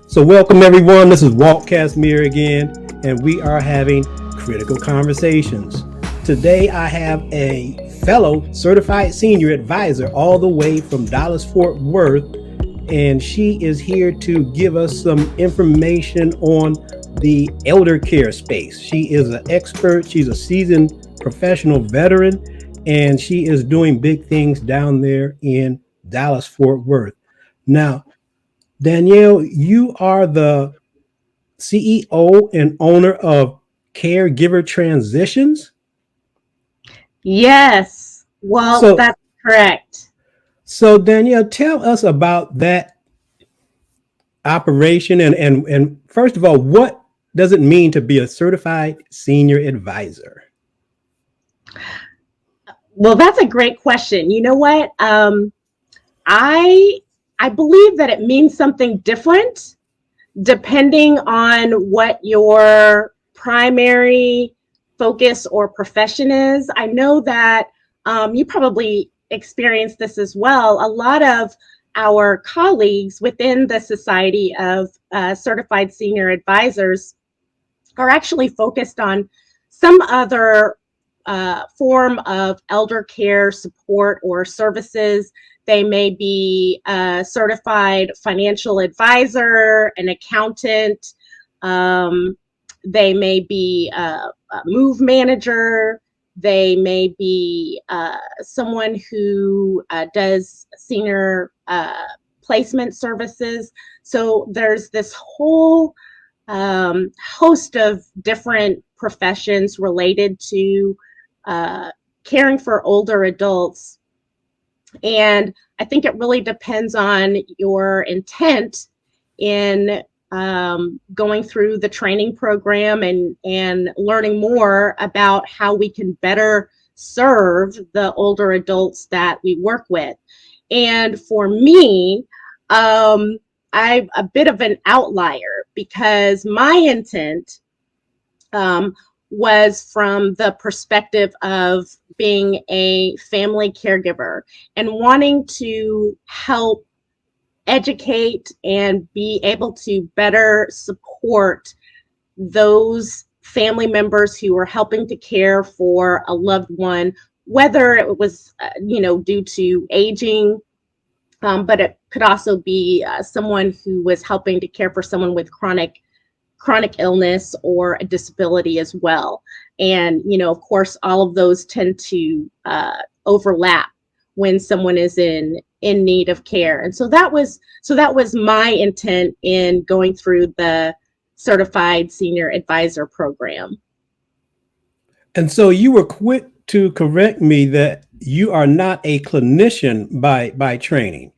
So welcome everyone, this is Walt Kasmir again, and we are having critical conversations. Today I have a fellow certified senior advisor all the way from Dallas Fort Worth, and she is here to give us some information on the elder care space. She is an expert, she's a seasoned professional veteran, and she is doing big things down there in Dallas Fort Worth. Now, Dannelle, you are the CEO and owner of Caregiver Transitions. Yes, well, So, that's correct. so Danielle, tell us about that operation and first of all, what does it mean to be a certified senior advisor? Well, that's a great question. You know what? I I believe that it means something different depending on what your primary focus or profession is. I know that you probably experienced this as well. A lot of our colleagues within the Society of Certified Senior Advisors are actually focused on some other form of elder care support or services. They may be a certified financial advisor, an accountant. They may be a move manager. They may be someone who does senior placement services. So there's this whole host of different professions related to caring for older adults. And I think it really depends on your intent in going through the training program and learning more about how we can better serve the older adults that we work with. And for me, I'm a bit of an outlier because my intent was from the perspective of being a family caregiver and wanting to help educate and be able to better support those family members who are helping to care for a loved one, whether it was, due to aging, but it could also be someone who was helping to care for someone with chronic illness or a disability as well. And, of course, all of those tend to overlap when someone is in need of care. And so that was my intent in going through the Certified Senior Advisor program. And so you were quick to correct me that you are not a clinician by training.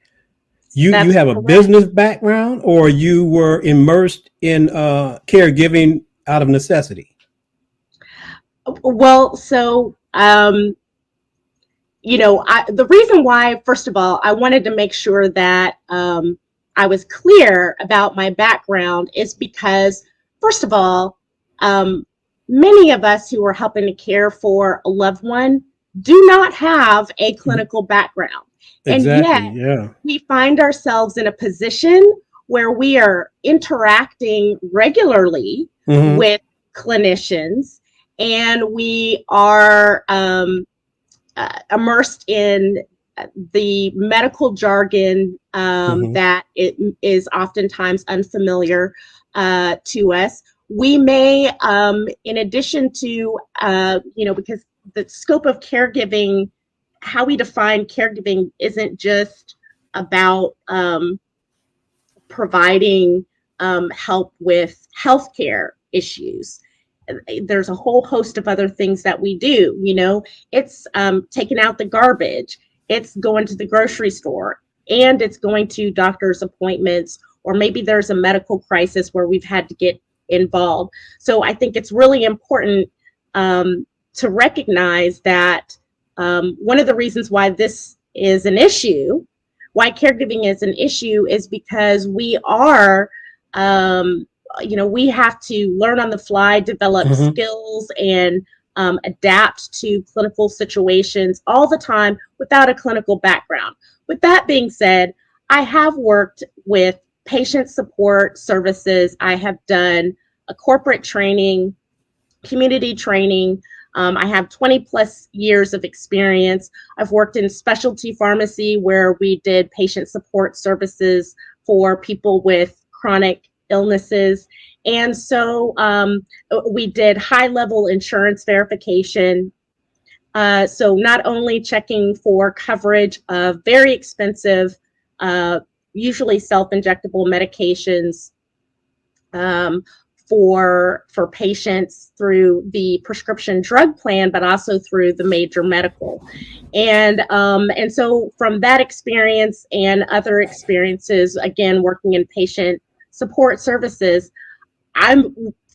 You That's have a correct. business background, or you were immersed in caregiving out of necessity. Well, so the reason why, first of all, I wanted to make sure that I was clear about my background is because, first of all, many of us who are helping to care for a loved one do not have a clinical background. And Exactly. yet Yeah. we find ourselves in a position where we are interacting regularly Mm-hmm. with clinicians, and we are immersed in the medical jargon Mm-hmm. that it is oftentimes unfamiliar to us. We may, in addition to, because the scope of caregiving, how we define caregiving isn't just about providing help with healthcare issues. There's a whole host of other things that we do. It's taking out the garbage, it's going to the grocery store, and it's going to doctor's appointments, or maybe there's a medical crisis where we've had to get involved. So I think it's really important to recognize that one of the reasons why this is an issue, why caregiving is an issue, is because we are we have to learn on the fly, develop Mm-hmm. skills, and adapt to clinical situations all the time without a clinical background. With that being said, I have worked with patient support services, I have done a corporate training, community training. I have 20 plus years of experience. I've worked in specialty pharmacy where we did patient support services for people with chronic illnesses. And so we did high level insurance verification. So not only checking for coverage of very expensive, usually self-injectable medications for patients through the prescription drug plan, but also through the major medical. And so from that experience and other experiences, again, working in patient support services, I'm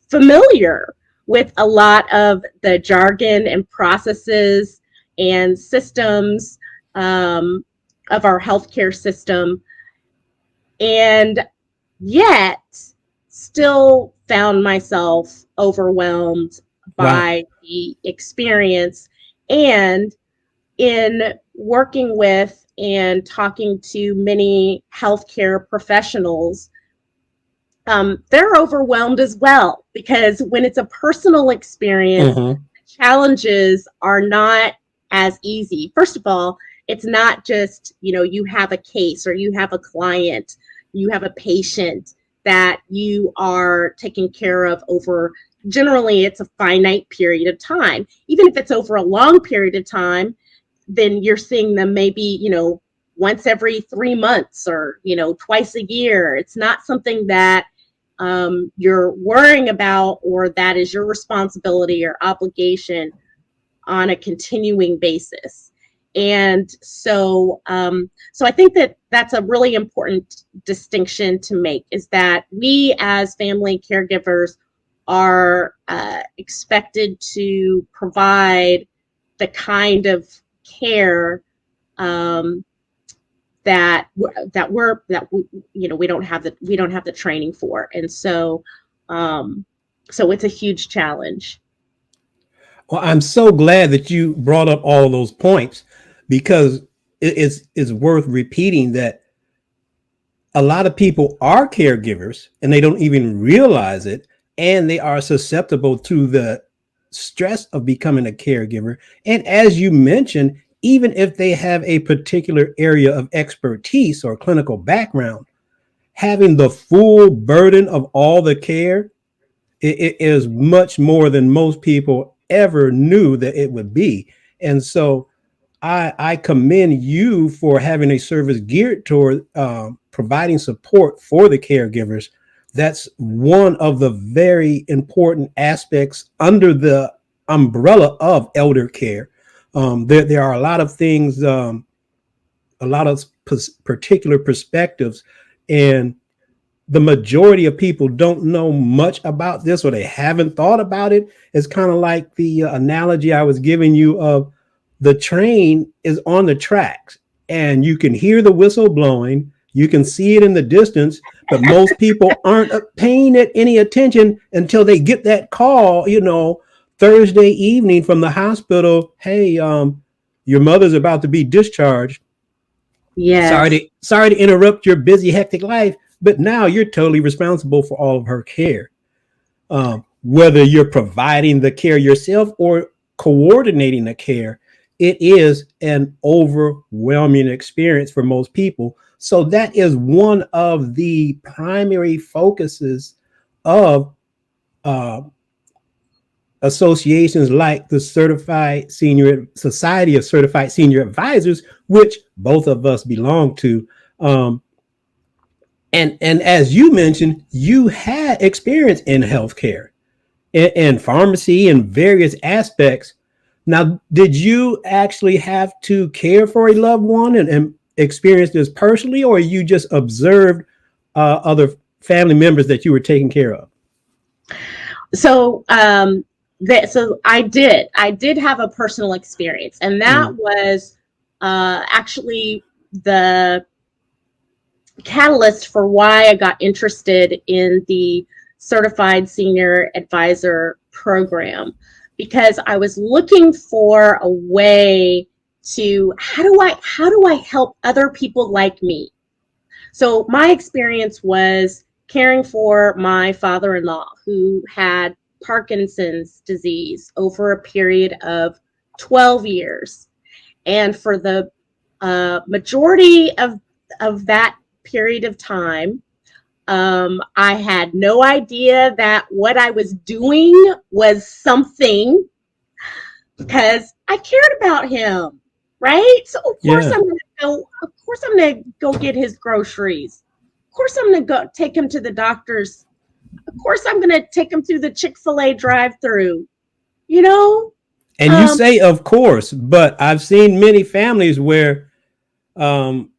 familiar with a lot of the jargon and processes and systems of our healthcare system, and yet still found myself overwhelmed by the experience. And in working with and talking to many healthcare professionals, they're overwhelmed as well, because when it's a personal experience, the challenges are not as easy. First of all, it's not just, you have a case or you have a client, you have a patient that you are taking care of over, generally it's a finite period of time. Even if it's over a long period of time, then you're seeing them maybe, once every 3 months or, twice a year. It's not something that you're worrying about, or that is your responsibility or obligation on a continuing basis. And so I think that that's a really important distinction to make, is that we as family caregivers are expected to provide the kind of care that we don't have the training for. And so it's a huge challenge. Well, I'm so glad that you brought up all of those points, because it's worth repeating that a lot of people are caregivers and they don't even realize it, and they are susceptible to the stress of becoming a caregiver. And as you mentioned, even if they have a particular area of expertise or clinical background, having the full burden of all the care, it is much more than most people ever knew that it would be. And so I commend you for having a service geared toward providing support for the caregivers. That's one of the very important aspects under the umbrella of elder care. There are a lot of things, a lot of particular perspectives, and the majority of people don't know much about this, or they haven't thought about it. It's kind of like the analogy I was giving you of the train is on the tracks and you can hear the whistle blowing, you can see it in the distance, but most people aren't paying it any attention until they get that call, Thursday evening from the hospital. Hey, your mother's about to be discharged. Yes. Sorry to interrupt your busy, hectic life, but now you're totally responsible for all of her care. Whether you're providing the care yourself or coordinating the care, it is an overwhelming experience for most people. So that is one of the primary focuses of associations like the Society of Certified Senior Advisors, which both of us belong to. And as you mentioned, you had experience in healthcare and pharmacy and various aspects. Now, did you actually have to care for a loved one and experience this personally, or you just observed other family members that you were taking care of? So I did have a personal experience, and that was actually the catalyst for why I got interested in the Certified Senior Advisor program, because I was looking for a way to how do I help other people like me? So my experience was caring for my father-in-law who had Parkinson's disease over a period of 12 years. And for the majority of that period of time, I had no idea that what I was doing was something, because I cared about him, right? So of course Yeah. I'm gonna go. Of course I'm gonna go get his groceries. Of course I'm gonna go take him to the doctor's. Of course I'm gonna take him through the Chick-fil-A drive-through. You know, And you um, say, of course, but I've seen many families where um,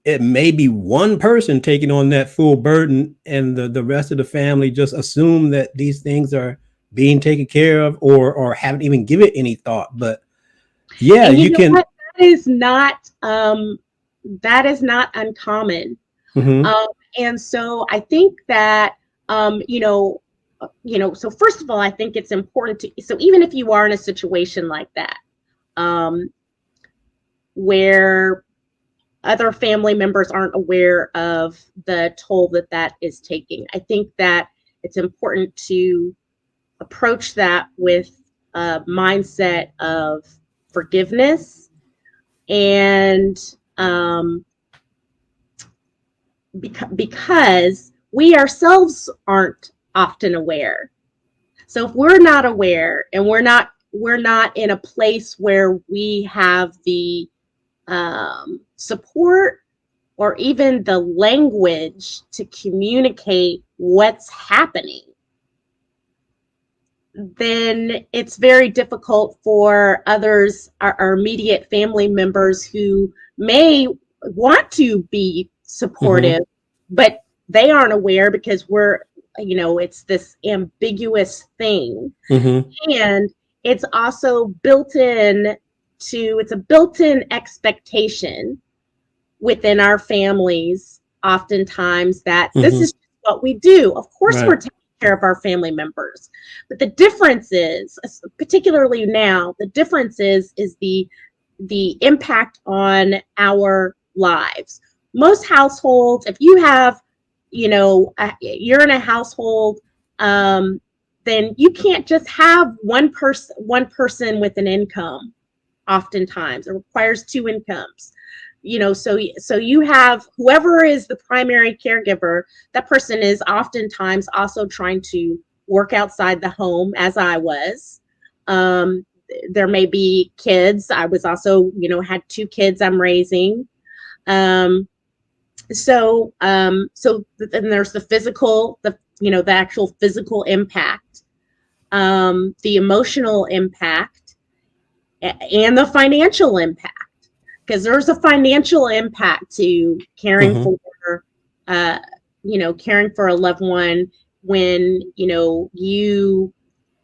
it may be one person taking on that full burden, and the rest of the family just assume that these things are being taken care of, or haven't even given it any thought. But yeah, and you you know can. what? That is not uncommon. Mm-hmm, Um, and so I think that so first of all, I think it's important to, so even if you are in a situation like that, um, where other family members aren't aware of the toll that that is taking, I think that it's important to approach that with a mindset of forgiveness, and because we ourselves aren't often aware. So if we're not aware, and we're not in a place where we have the support or even the language to communicate what's happening, then it's very difficult for others, our immediate family members, who may want to be mm-hmm, supportive, but they aren't aware because it's this ambiguous thing. mm-hmm, And it's also it's a built-in expectation within our families, oftentimes, that this mm-hmm. is what we do. Of course, we're Right. taking care of our family members. But the difference is, particularly now, the difference is the impact on our lives. Most households, if you have, you're in a household, then you can't just have one person with an income. Oftentimes it requires two incomes, so you have whoever is the primary caregiver. That person is oftentimes also trying to work outside the home, as I was. There may be kids. I was also, had two kids I'm raising. So then there's the physical, the actual physical impact, the emotional impact, and the financial impact, because there's a financial impact to caring Mm-hmm. for caring for a loved one, when you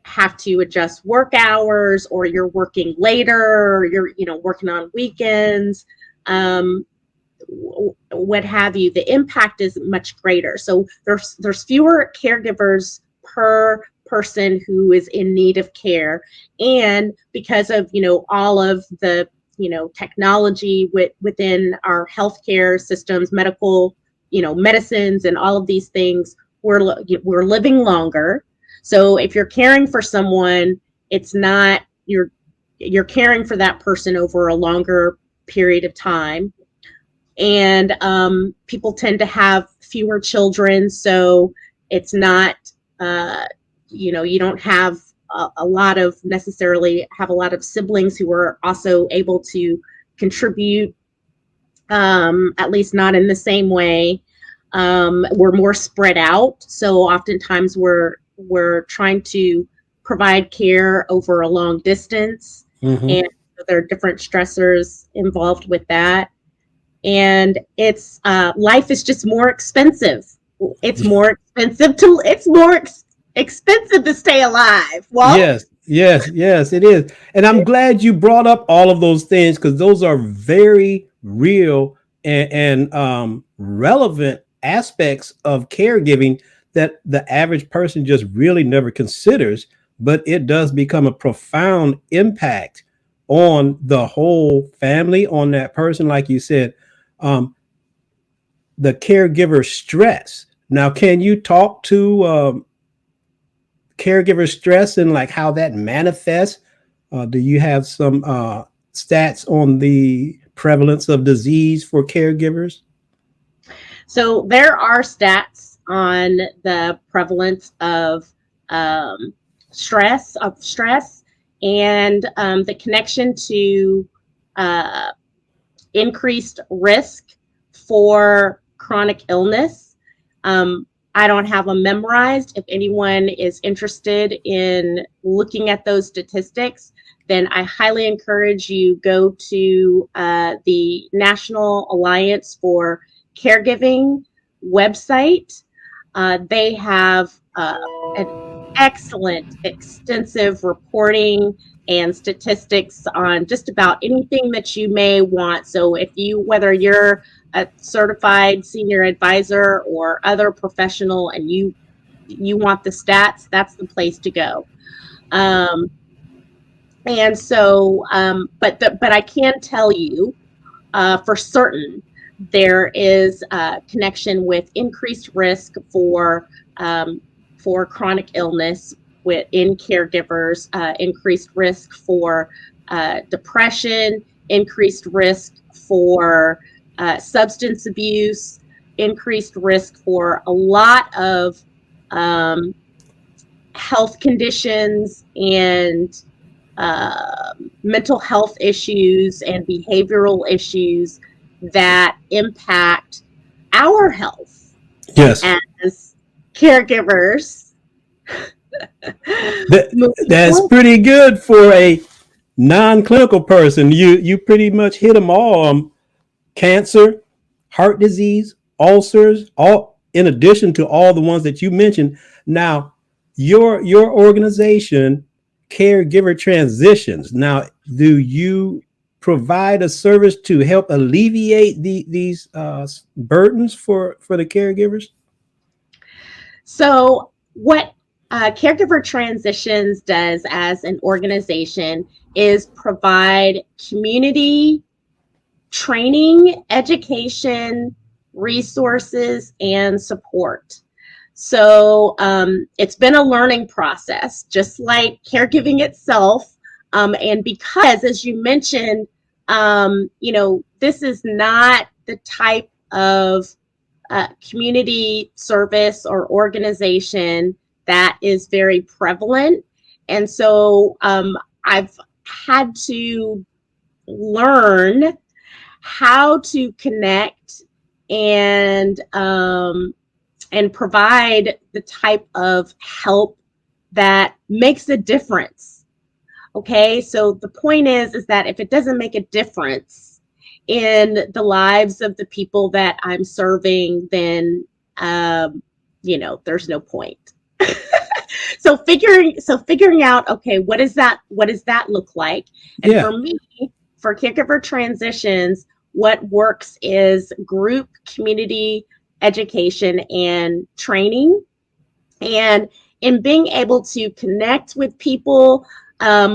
have to adjust work hours, or you're working later, or you're working on weekends, um, what have you. The impact is much greater. So there's fewer caregivers per person who is in need of care. And because of all of the technology within our healthcare systems, medical medicines, and all of these things, we're living longer. So if you're caring for someone, it's not you're caring for that person over a longer period of time. And people tend to have fewer children, so it's not you don't have a lot of necessarily have a lot of siblings who are also able to contribute, at least not in the same way. We're more spread out, so oftentimes we're trying to provide care over a long distance, Mm-hmm. and there are different stressors involved with that. And it's life is just more expensive. It's more expensive to stay alive. Walt? Yes, yes, yes, it is. And I'm glad you brought up all of those things, because those are very real and relevant aspects of caregiving that the average person just really never considers. But it does become a profound impact on the whole family, on that person, like you said. Um, the caregiver stress. Now, can you talk to caregiver stress and like how that manifests? Do you have some stats on the prevalence of disease for caregivers? So there are stats on the prevalence of um, stress, and the connection to uh, increased risk for chronic illness. I don't have them memorized. If anyone is interested in looking at those statistics, then I highly encourage you go to the National Alliance for Caregiving website. They have an excellent, extensive reporting and statistics on just about anything that you may want. So whether you're a certified senior advisor or other professional and you want the stats, that's the place to go. And so, but I can tell you for certain there is a connection with increased risk for chronic illness in caregivers, increased risk for depression, increased risk for substance abuse, increased risk for a lot of um, health conditions and mental health issues and behavioral issues that impact our health Yes. as caregivers. That's pretty good for a non-clinical person. You pretty much hit them all. Cancer, heart disease, ulcers, all in addition to all the ones that you mentioned. Now, your organization, Caregiver Transitions. Now, do you provide a service to help alleviate these burdens for the caregivers? So, what Caregiver Transitions does as an organization is provide community training, education, resources, and support. So it's been a learning process, just like caregiving itself. And because, as you mentioned, this is not the type of community service or organization that is very prevalent. And so I've had to learn how to connect and provide the type of help that makes a difference. Okay, so the point is that if it doesn't make a difference in the lives of the people that I'm serving, then there's no point. So figuring out, okay, what does that look like? And Yeah. for me, for Caregiver Transitions, what works is group community education and training, and in being able to connect with people,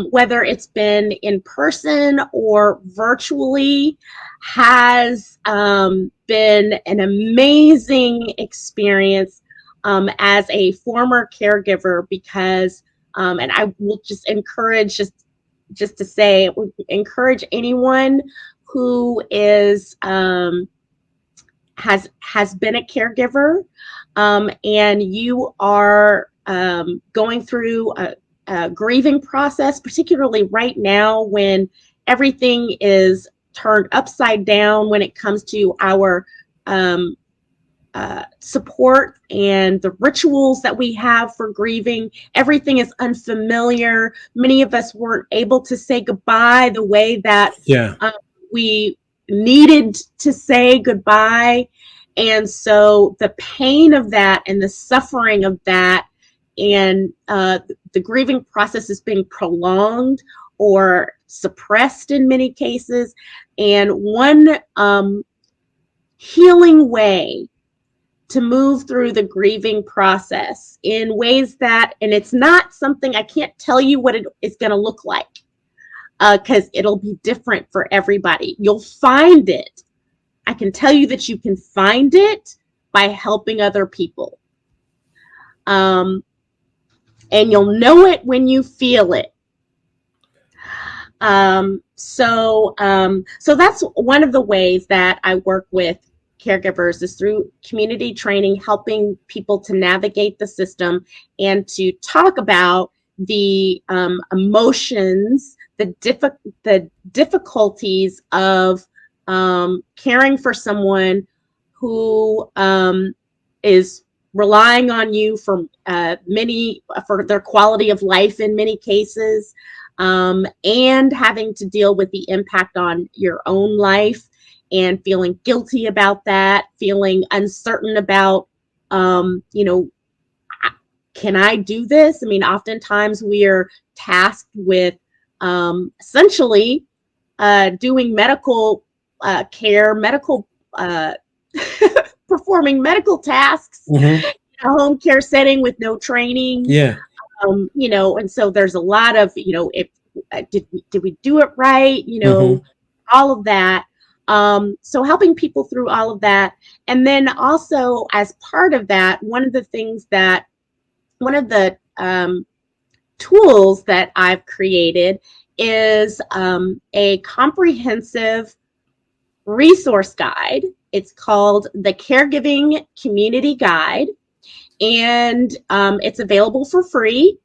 whether it's been in person or virtually, has been an amazing experience as a former caregiver, because and I will just encourage to say, encourage anyone who is has been a caregiver, and you are going through a grieving process, particularly right now when everything is turned upside down when it comes to our support and the rituals that we have for grieving. Everything is unfamiliar. Many of us weren't able to say goodbye the way that Yeah. we needed to say goodbye. And so the pain of that and the suffering of that and the grieving process is being prolonged or suppressed in many cases. And one healing way to move through the grieving process in ways that, and it's not something, I can't tell you what it is going to look like, because it'll be different for everybody. You'll find it I can tell you that you can find it by helping other people. And you'll know it when you feel it. So that's one of the ways that I work with caregivers is through community training, helping people to navigate the system and to talk about the emotions, the difficulties of caring for someone who is relying on you for their quality of life in many cases, and having to deal with the impact on your own life and feeling guilty about that, feeling uncertain about, can I do this? I mean, oftentimes we are tasked with essentially doing medical care, performing medical tasks Mm-hmm. in a home care setting with no training. Yeah. And so there's a lot of, if did we do it right? Mm-hmm. All of that. So helping people through all of that. And then also as part of that, one of the tools that I've created is a comprehensive resource guide. It's called the Caregiving Community Guide, and it's available for free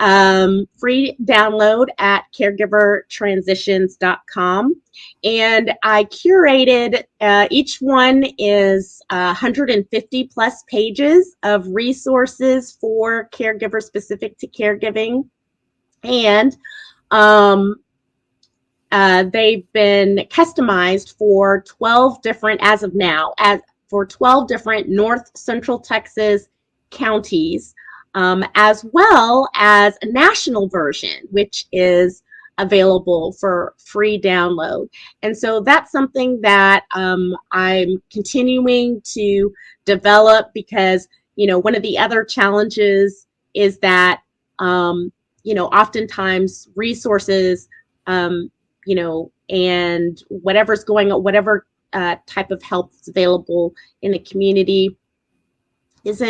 download at caregivertransitions.com. And I curated, each one is 150 plus pages of resources for caregivers specific to caregiving. And they've been customized for 12 different, as of now, for 12 different North Central Texas counties, as well as a national version, which is available for free download. And so that's something that I'm continuing to develop because, one of the other challenges is that, oftentimes resources, and whatever's going on, whatever type of help is available in the community is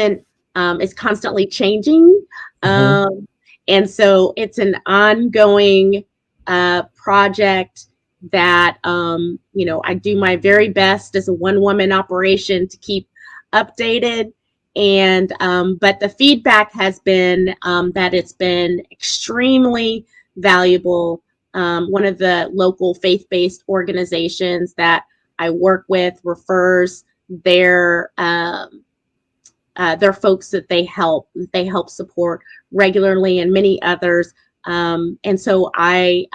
constantly changing. Mm-hmm. And so it's an ongoing project that, I do my very best as a one-woman operation to keep updated. And but the feedback has been that it's been extremely valuable. One of the local faith-based organizations that I work with refers their folks that they help support regularly, and many others. And so I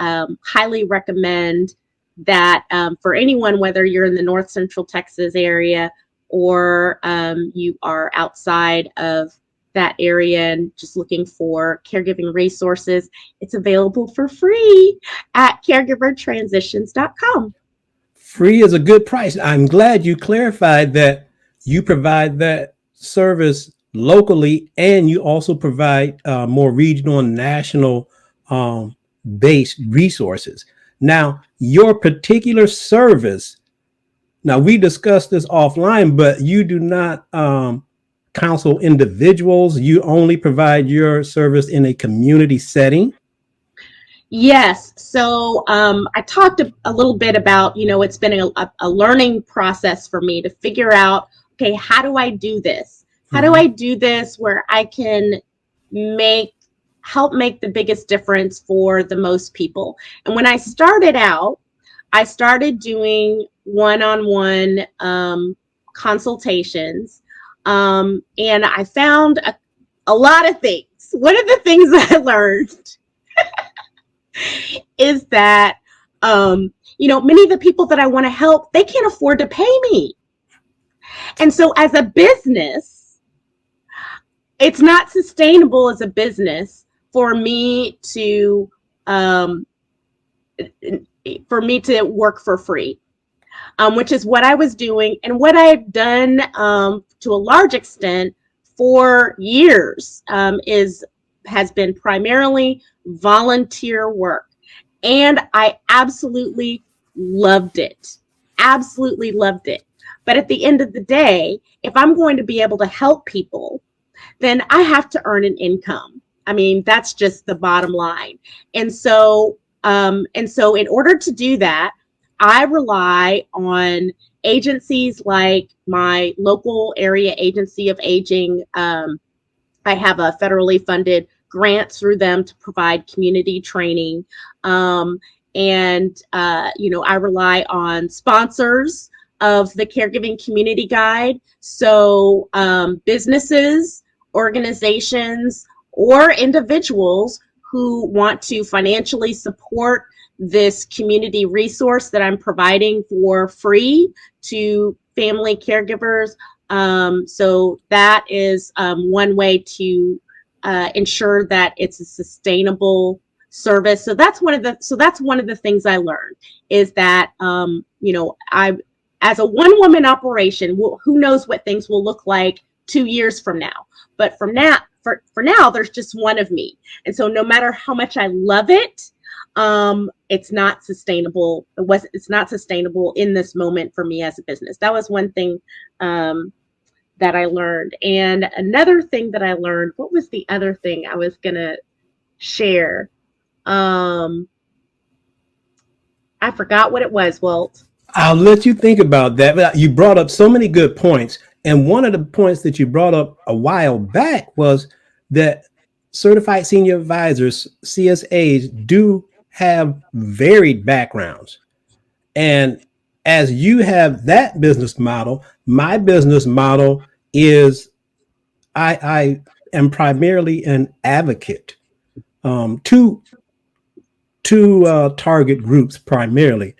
highly recommend that for anyone, whether you're in the North Central Texas area or you are outside of that area and just looking for caregiving resources, it's available for free at caregivertransitions.com. Free is a good price. I'm glad you clarified that you provide that service locally and you also provide more regional and national based resources. Now, your particular service, now we discussed this offline, but you do not counsel individuals. You only provide your service in a community setting. Yes. So I talked a little bit about, it's been a learning process for me to figure out, okay, how do I do this? How do I do this where I can help make the biggest difference for the most people? And when I started out, I started doing one-on-one consultations, and I found a lot of things. One of the things that I learned is that, many of the people that I want to help, they can't afford to pay me. And so as a business, it's not sustainable as a business for me to work for free, which is what I was doing and what I've done to a large extent for years has been primarily volunteer work. And I absolutely loved it. absolutely loved it. But at the end of the day, if I'm going to be able to help people, then I have to earn an income. I mean, that's just the bottom line. And so in order to do that, I rely on agencies like my local area agency of aging. I have a federally funded grant through them to provide community training. And I rely on sponsors of the Caregiving Community Guide. So businesses, organizations, or individuals who want to financially support this community resource that I'm providing for free to family caregivers. So that is one way to ensure that it's a sustainable service. So that's one of the things I learned is that I as a one woman operation, who knows what things will look like 2 years from now. But from now, for now, there's just one of me. And so no matter how much I love it, it's not sustainable. It's not sustainable in this moment for me as a business. That was one thing that I learned. And another thing that I learned, what was the other thing I was going to share? I forgot what it was, Walt. I'll let you think about that. But you brought up so many good points. And one of the points that you brought up a while back was that certified senior advisors, CSAs, do have varied backgrounds. And as you have that business model, my business model is I am primarily an advocate to target groups primarily.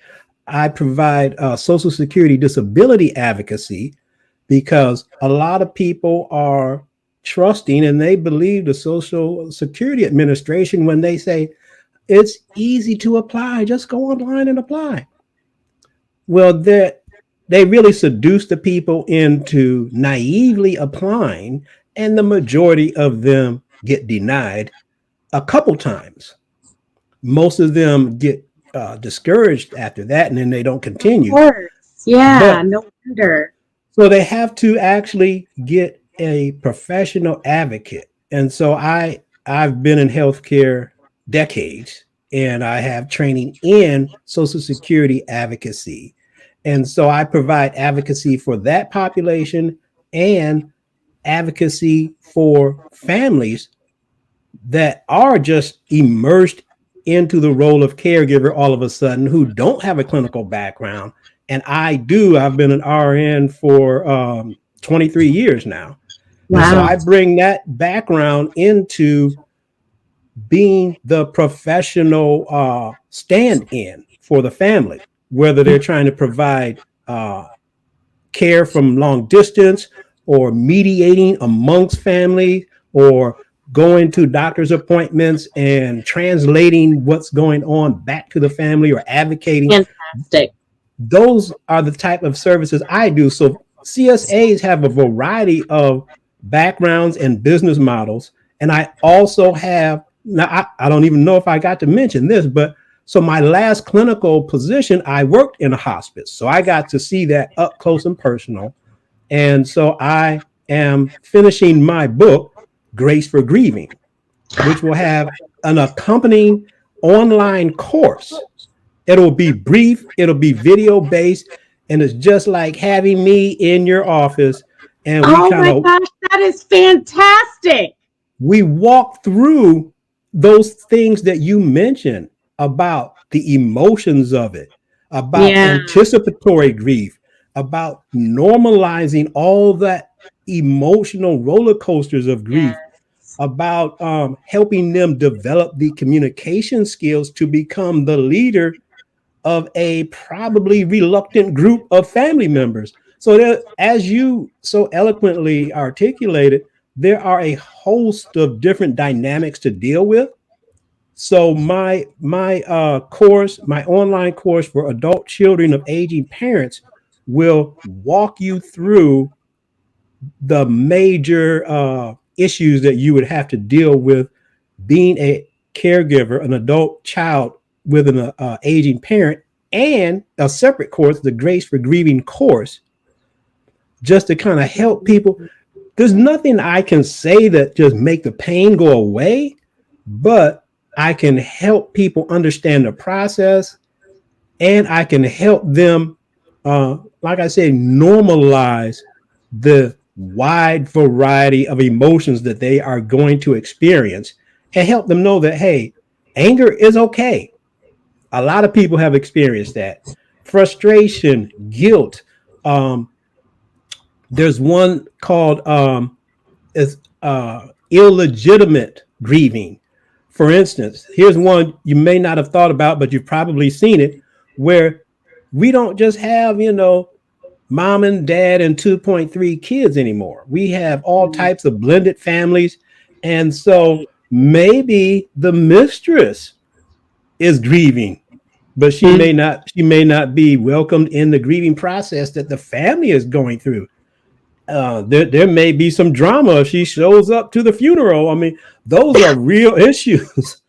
I provide Social Security disability advocacy because a lot of people are trusting and they believe the Social Security Administration when they say it's easy to apply, just go online and apply. Well, they really seduce the people into naively applying, and the majority of them get denied a couple times. Most of them get discouraged after that, and then they don't continue. Of course. Yeah, But no wonder. so they have to actually get a professional advocate. And so I've been in healthcare decades, and I have training in Social Security advocacy. And so I provide advocacy for that population and advocacy for families that are just immersed into the role of caregiver all of a sudden who don't have a clinical background. And I do. I've been an RN for 23 years now. And so Wow. I bring that background into being the professional stand-in for the family, whether they're trying to provide care from long distance or mediating amongst family or going to doctor's appointments and translating what's going on back to the family or advocating. Fantastic. Those are the type of services I do. So CSAs have a variety of backgrounds and business models. And I also have, now I don't even know if I got to mention this, but so my last clinical position, I worked in a hospice. So I got to see that up close and personal. And so I am finishing my book, Grace for Grieving, which will have an accompanying online course. It'll be brief, it'll be video based, and it's just like having me in your office. And Oh my gosh, that is fantastic. we walk through those things that you mentioned about the emotions of it, about Yeah. anticipatory grief, about normalizing all that emotional roller coasters of grief, Yes. about helping them develop the communication skills to become the leader of a probably reluctant group of family members. So there, as you so eloquently articulated, there are a host of different dynamics to deal with. So my course, my online course for adult children of aging parents, will walk you through the major issues that you would have to deal with being a caregiver, an adult child with an aging parent, and a separate course, the Grace for Grieving course, just to kind of help people. There's nothing I can say that just make the pain go away, but I can help people understand the process, and I can help them, like I said, normalize the wide variety of emotions that they are going to experience, and help them know that, hey, anger is okay. A lot of people have experienced that. Frustration, guilt. Um, there's one called is illegitimate grieving. For instance, here's one you may not have thought about, but you've probably seen it, where we don't just have, mom and dad and 2.3 kids anymore. We have all types of blended families. And so maybe the mistress is grieving, but she may not be welcomed in the grieving process that the family is going through. There may be some drama if she shows up to the funeral. I mean, those are real issues.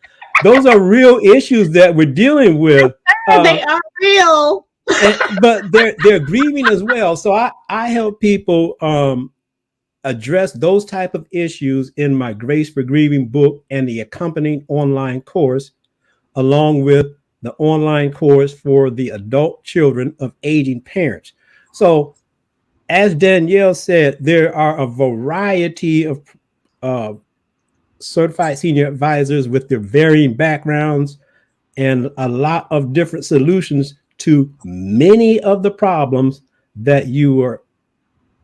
Those are real issues that we're dealing with. They are real. But they're grieving as well. So I help people address those type of issues in my Grace for Grieving book and the accompanying online course, along with the online course for the adult children of aging parents. So, as Dannelle said, there are a variety of certified senior advisors with their varying backgrounds and a lot of different solutions to many of the problems that you are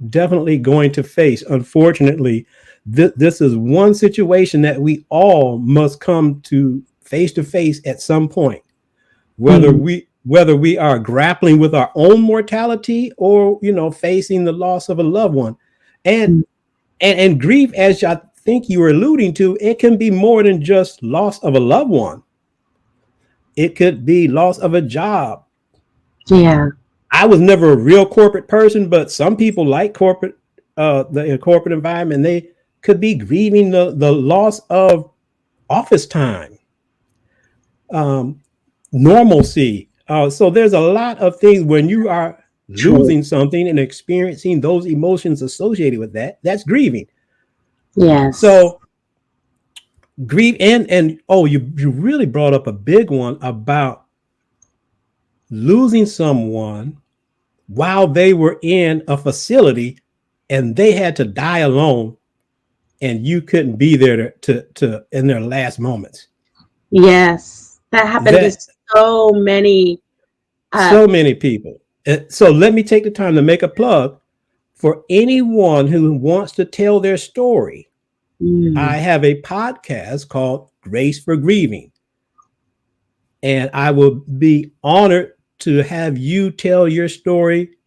definitely going to face. Unfortunately, this is one situation that we all must come to face at some point, whether we are grappling with our own mortality or facing the loss of a loved one. And grief, as I think you were alluding to, it can be more than just loss of a loved one. It could be loss of a job. Yeah. I was never a real corporate person, but some people like corporate, the corporate environment. They could be grieving the loss of office time, normalcy. So there's a lot of things when you are losing something and experiencing those emotions associated with that. That's grieving. Yes. So grieve and you really brought up a big one about losing someone while they were in a facility and they had to die alone and you couldn't be there to in their last moments. Yes, that happened to so many people. So let me take the time to make a plug for anyone who wants to tell their story. I have a podcast called Grace for Grieving, and I will be honored to have you tell your story,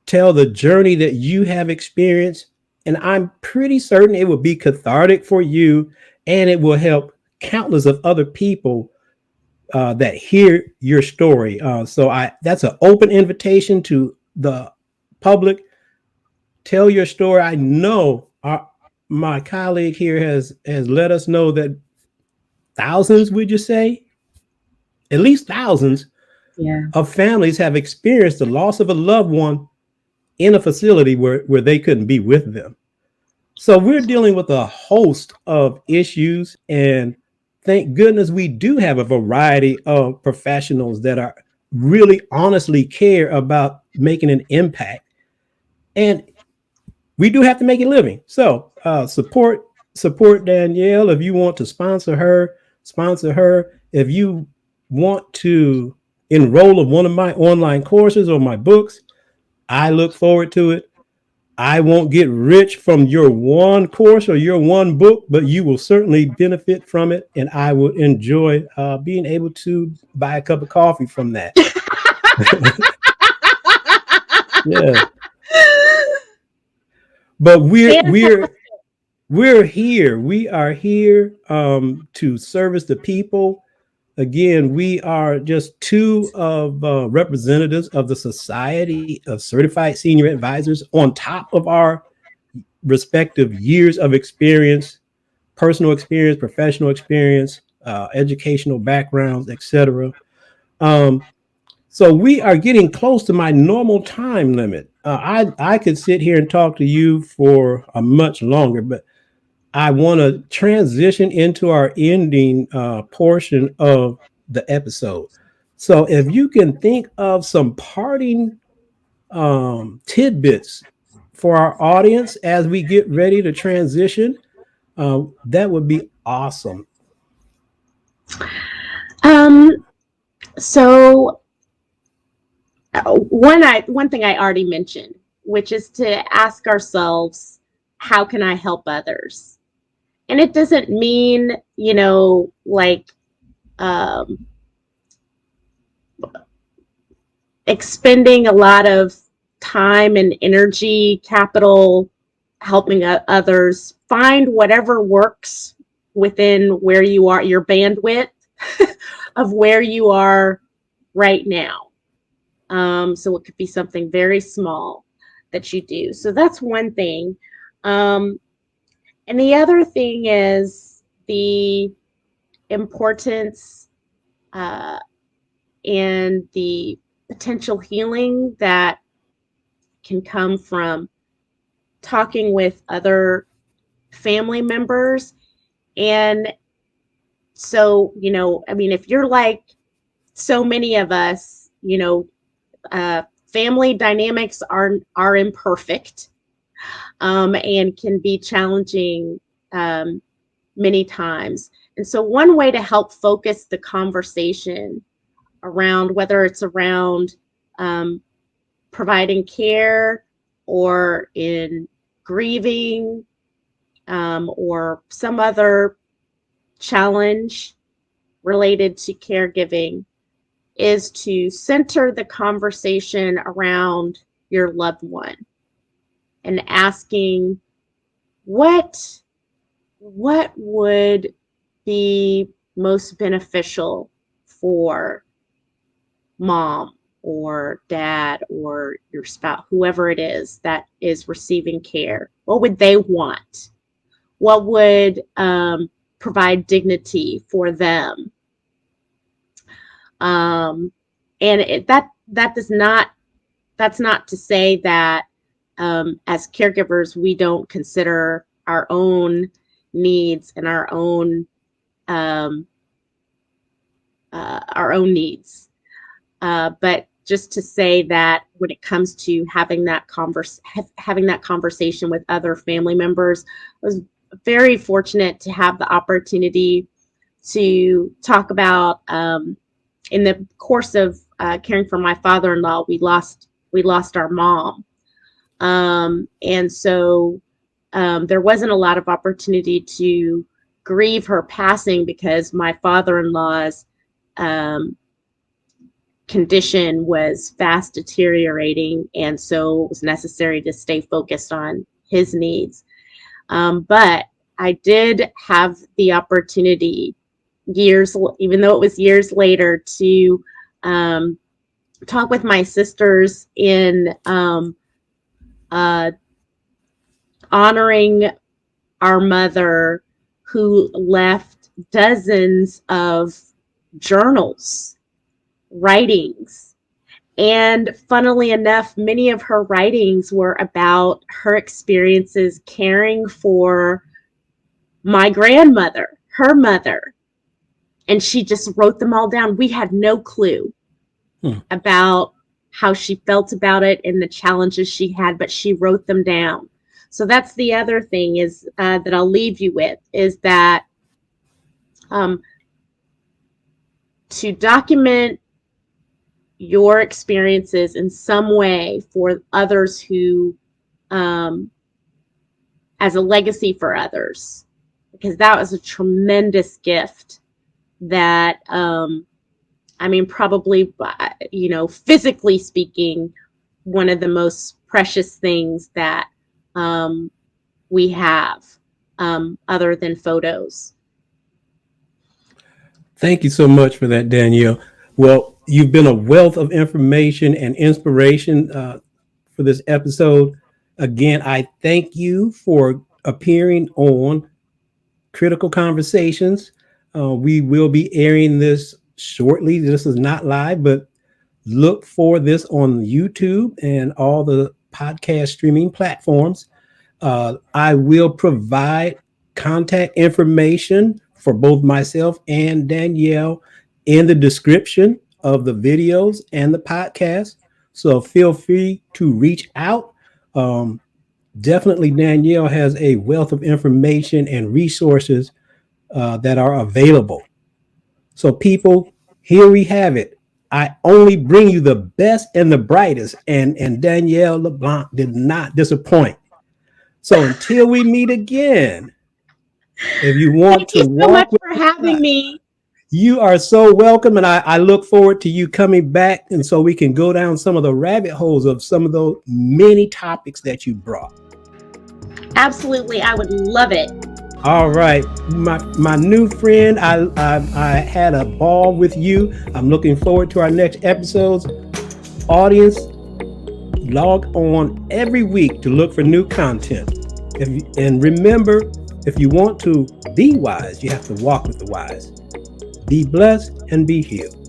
tell the journey that you have experienced, and I'm pretty certain it will be cathartic for you, and it will help countless of other people that hear your story. So that's an open invitation to the public. Tell your story. I know my colleague here has let us know that thousands, would you say? At least thousands of families have experienced the loss of a loved one in a facility where they couldn't be with them. So we're dealing with a host of issues, and thank goodness we do have a variety of professionals that are really honestly care about making an impact. And we do have to make a living. So support Dannelle. If you want to sponsor her. If you want to enroll in one of my online courses or my books, I look forward to it. I won't get rich from your one course or your one book, but you will certainly benefit from it. And I will enjoy being able to buy a cup of coffee from that. Yeah. But we're here. We are here to service the people. Again, we are just two of representatives of the Society of Certified Senior Advisors on top of our respective years of experience, personal experience, professional experience, educational backgrounds, etc. So we are getting close to my normal time limit. I could sit here and talk to you for a much longer, but I want to transition into our ending portion of the episode. So if you can think of some parting tidbits for our audience as we get ready to transition, that would be awesome. Um, so one thing I already mentioned, which is to ask ourselves, how can I help others? And it doesn't mean, like um, expending a lot of time and energy, capital, helping others. Find whatever works within where you are, your bandwidth of where you are right now. So it could be something very small that you do. So that's one thing. And the other thing is the importance uh, and the potential healing that can come from talking with other family members. And so, I mean, if you're like so many of us, family dynamics are imperfect, and can be challenging many times. And so one way to help focus the conversation around, whether it's around providing care or in grieving, or some other challenge related to caregiving, is to center the conversation around your loved one and asking what would be most beneficial for mom or dad or your spouse, whoever it is that is receiving care. What would they want? What would provide dignity for them? And that's not to say that as caregivers we don't consider our own needs and our own needs, but just to say that when it comes to having that conversation with other family members, I was very fortunate to have the opportunity to talk about, in the course of caring for my father-in-law, we lost our mom, and so there wasn't a lot of opportunity to grieve her passing because my father-in-law's condition was fast deteriorating, and so it was necessary to stay focused on his needs. But I did have the opportunity even though it was years later, to talk with my sisters in honoring our mother, who left dozens of journals, writings. And funnily enough, many of her writings were about her experiences caring for my grandmother, her mother. And she just wrote them all down. We had no clue about how she felt about it and the challenges she had, but she wrote them down. So that's the other thing is that I'll leave you with, is that to document your experiences in some way for others who, as a legacy for others, because that was a tremendous gift that, I mean, probably, physically speaking, one of the most precious things that we have, other than photos. Thank you so much for that, Dannelle. Well, you've been a wealth of information and inspiration for this episode. Again, I thank you for appearing on Critical Conversations. We will be airing this shortly. This is not live, but look for this on YouTube and all the podcast streaming platforms. I will provide contact information for both myself and Dannelle in the description of the videos and the podcast. So feel free to reach out. Definitely, Dannelle has a wealth of information and resources that are available. So, people, here we have it. I only bring you the best and the brightest, and Dannelle LeBlanc did not disappoint. So, until we meet again, if you want Thank you to so much walk with for having me. you are so welcome, and I look forward to you coming back, and so we can go down some of the rabbit holes of some of those many topics that you brought. Absolutely, I would love it. All right, my new friend, I had a ball with you. I'm looking forward to our next episodes. Audience, log on every week to look for new content. And remember, if you want to be wise, you have to walk with the wise. Be blessed and be healed.